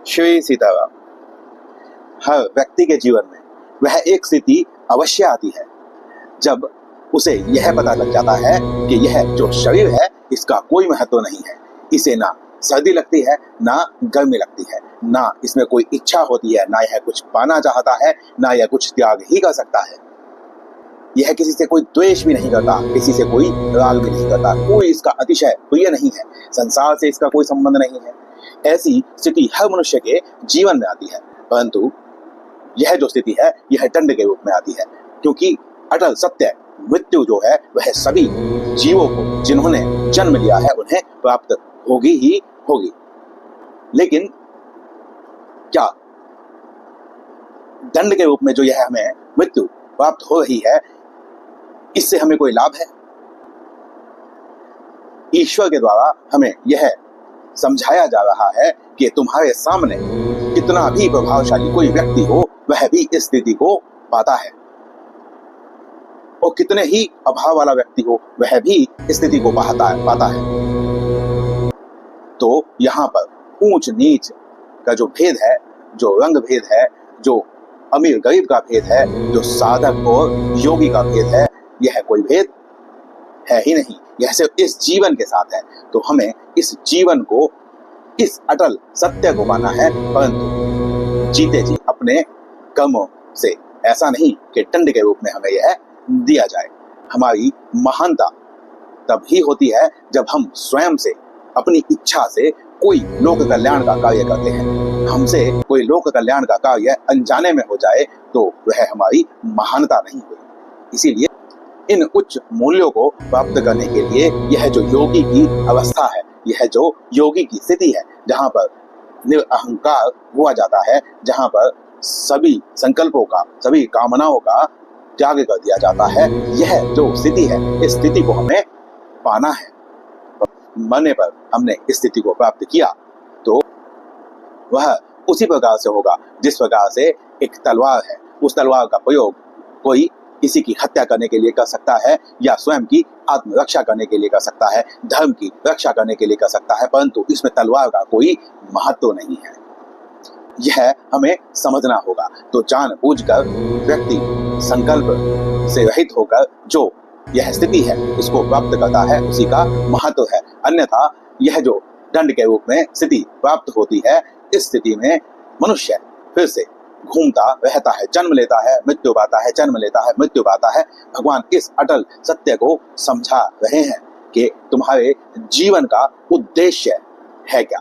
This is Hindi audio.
श्री सीताराम। हर व्यक्ति के जीवन में वह एक स्थिति अवश्य आती है जब उसे यह पता लग जाता है कि यह जो शरीर है इसका कोई महत्व नहीं है। इसे ना सर्दी लगती है, ना गर्मी लगती है, ना इसमें कोई इच्छा होती है, ना यह कुछ पाना चाहता है, ना यह कुछ त्याग ही कर सकता है। यह किसी से कोई द्वेष भी नहीं करता, किसी से कोई राग भी नहीं करता, कोई इसका अतिशय प्रिय नहीं है, संसार से इसका कोई संबंध नहीं है। ऐसी स्थिति हर मनुष्य के जीवन में आती है, परंतु यह जो स्थिति है यह दंड के रूप में आती है, क्योंकि अटल सत्य मृत्यु जो है वह सभी जीवों को जिन्होंने जन्म लिया है उन्हें प्राप्त होगी ही होगी। लेकिन क्या दंड के रूप में जो यह हमें मृत्यु प्राप्त हो रही है इससे हमें कोई लाभ है? ईश्वर के द्वारा हमें यह समझाया जा रहा है कि तुम्हारे सामने कितना भी प्रभावशाली कोई व्यक्ति हो वह भी इस स्थिति को पाता है, और कितने ही अभाव वाला व्यक्ति हो वह भी इस स्थिति को पाता है। तो यहाँ पर ऊंच नीच का जो भेद है, जो रंग भेद है, जो अमीर गरीब का भेद है, जो साधक और योगी का भेद है, यह कोई भेद है ही नहीं। यह सिर्फ इस जीवन के साथ है। तो हमें इस जीवन को, इस अटल सत्य को पाना है, परंतु जीते जी अपने कर्मों से, ऐसा नहीं कि दंड के रूप में हमें यह दिया जाए। हमारी महानता तब ही होती है जब हम स्वयं से, अपनी इच्छा से कोई लोक कल्याण का कार्य करते हैं। हमसे कोई लोक कल्याण का कार्य अनजाने में हो जाए तो वह हमारी महानता नहीं हुई। इसीलिए इन उच्च मूल्यों को प्राप्त करने के लिए यह जो योगी की अवस्था है, यह जो योगी की स्थिति है, जहाँ पर निरअहंकार हुआ जाता है, जहाँ पर सभी संकल्पों का, सभी कामनाओं का त्याग कर दिया जाता है, यह जो स्थिति है इस स्थिति को हमें पाना है। मरने पर हमने इस स्थिति को प्राप्त किया तो वह उसी प्रकार से होगा जिस प्रकार से एक तलवार है, उस तलवार का प्रयोग कोई किसी की हत्या करने के लिए कर सकता है, या स्वयं की आत्मरक्षा करने के लिए कर सकता है, धर्म की रक्षा करने के लिए कर सकता है, परंतु इसमें तलवार का कोई महत्व नहीं है। यह हमें समझना होगा। तो जानबूझकर व्यक्ति संकल्प से रहित होकर जो यह स्थिति है इसको प्राप्त करता है, उसी का महत्व है। अन्यथा यह जो दंड के रूप में स्थिति प्राप्त होती है, इस स्थिति में मनुष्य फिर से घूमता रहता है, जन्म लेता है, मृत्यु पाता है, जन्म लेता है, मृत्यु पाता है। भगवान इस अटल सत्य को समझा रहे हैं कि तुम्हारे जीवन का उद्देश्य है क्या।